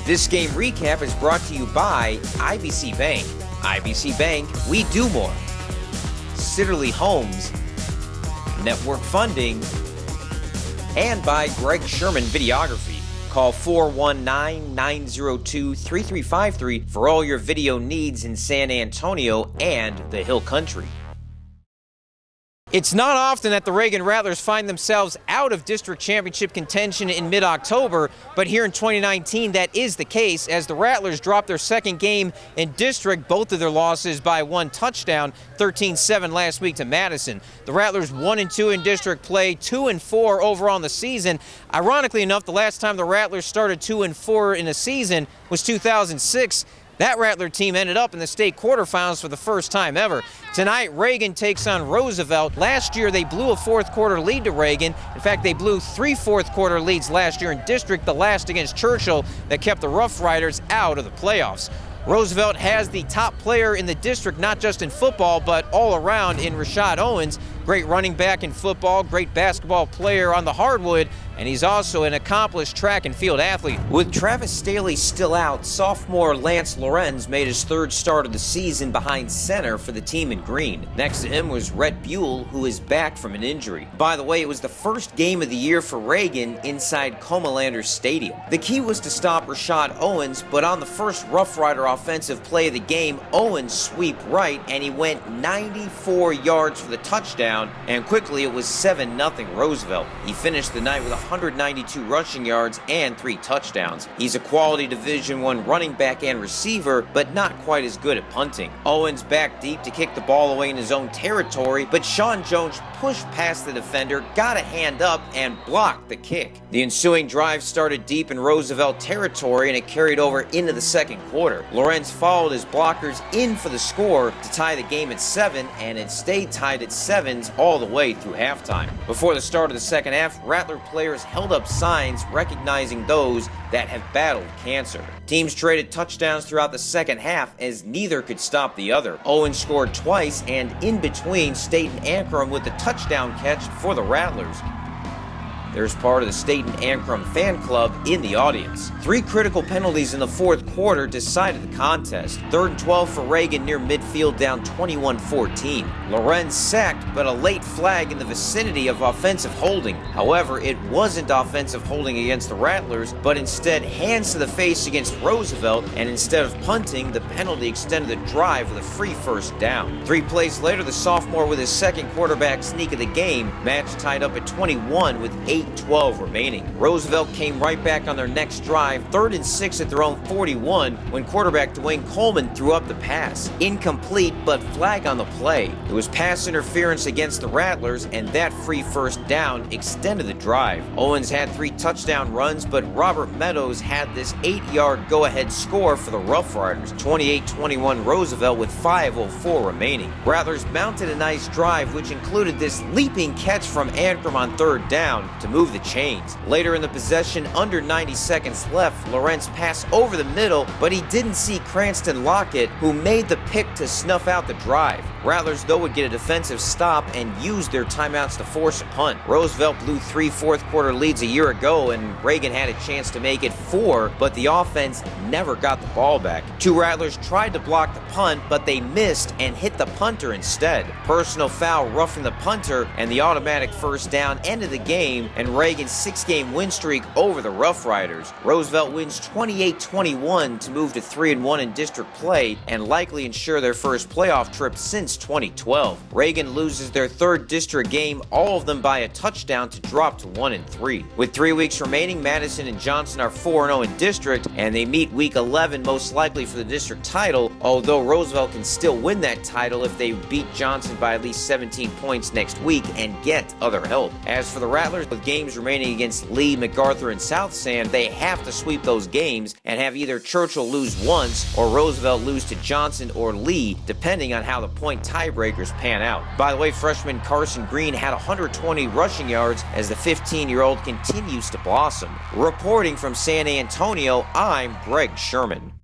This game recap is brought to you by IBC Bank. IBC Bank, we do more. Sitterly Homes, Network Funding, and by Greg Sherman Videography. Call 419-902-3353 for all your video needs in San Antonio and the Hill Country. It's not often that the Reagan Rattlers find themselves out of district championship contention in mid-October, but here in 2019 that is the case as the Rattlers dropped their second game in district, both of their losses by 1 touchdown, 13-7 last week to Madison. The Rattlers 1-2 in district play, 2-4 overall in the season. Ironically enough, the last time the Rattlers started 2-4 in a season was 2006. That Rattler team ended up in the state quarterfinals for the first time ever. Tonight, Reagan takes on Roosevelt. Last year, they blew a fourth-quarter lead to Reagan. In fact, they blew 3 fourth-quarter leads last year in district, the last against Churchill, that kept the Roughriders out of the playoffs. Roosevelt has the top player in the district, not just in football, but all around in Rashad Owens. Great running back in football, great basketball player on the hardwood, and he's also an accomplished track and field athlete. With Travis Staley still out, sophomore Lance Lorenz made his 3rd start of the season behind center for the team in green. Next to him was Rhett Buell, who is back from an injury. By the way, it was the first game of the year for Reagan inside Comalander Stadium. The key was to stop Rashad Owens, but on the first Rough Rider offensive play of the game, Owens swept right, and he went 94 yards for the touchdown, and quickly it was 7-0 Roosevelt. He finished the night with 192 rushing yards and 3 touchdowns. He's a quality Division I running back and receiver, but not quite as good at punting. Owens back deep to kick the ball away in his own territory, but Sean Jones pushed past the defender, got a hand up, and blocked the kick. The ensuing drive started deep in Roosevelt territory, and it carried over into the second quarter. Lorenz followed his blockers in for the score to tie the game at 7, and it stayed tied at 7s all the way through halftime. Before the start of the second half, Rattler players held up signs recognizing those that have battled cancer. Teams traded touchdowns throughout the second half as neither could stop the other. Owens scored twice, and in between, Staten Ankrum with the touchdown catch for the Rattlers. There's part of the Staten Ankrum fan club in the audience. 3 critical penalties in the fourth quarter decided the contest. 3rd and 12 for Reagan near midfield, down 21-14. Lorenz sacked, but a late flag in the vicinity of offensive holding. However, it wasn't offensive holding against the Rattlers, but instead hands to the face against Roosevelt, and instead of punting, the penalty extended the drive with a free first down. 3 plays later, the sophomore with his 2nd quarterback sneak of the game, match tied up at 21 with 8:12 remaining. Roosevelt came right back on their next drive, 3rd and 6 at their own 41, when quarterback Dwayne Coleman threw up the pass. Incomplete, but flag on the play. It was pass interference against the Rattlers, and that free first down extended the drive. Owens had 3 touchdown runs, but Robert Meadows had this 8-yard go-ahead score for the Rough Riders, 28-21 Roosevelt with 5:04 remaining. Rattlers mounted a nice drive, which included this leaping catch from Ankrum on 3rd down to move the chains. Later in the possession, under 90 seconds left, Lorenz passed over the middle, but he didn't see Cranston Lockett, who made the pick to snuff out the drive. Rattlers, though, would get a defensive stop and use their timeouts to force a punt. Roosevelt blew 3 fourth-quarter leads a year ago, and Reagan had a chance to make it 4, but the offense never got the ball back. 2 Rattlers tried to block the punt, but they missed and hit the punter instead. Personal foul roughing the punter, and the automatic first down ended the game, and Reagan's 6-game win streak over the Rough Riders. Roosevelt wins 28-21 to move to 3-1 in district play and likely ensure their first playoff trip since 2012. Reagan loses their 3rd district game, all of them by a touchdown, to drop to 1-3. With 3 weeks remaining, Madison and Johnson are 4-0 in district, and they meet week 11 most likely for the district title, although Roosevelt can still win that title if they beat Johnson by at least 17 points next week and get other help. As for the Rattlers, with games remaining against Lee, MacArthur, and South San, they have to sweep those games and have either Churchill lose once or Roosevelt lose to Johnson or Lee, depending on how the point tiebreakers pan out. By the way, freshman Carson Green had 120 rushing yards as the 15-year-old continues to blossom. Reporting from San Antonio, I'm Greg Sherman.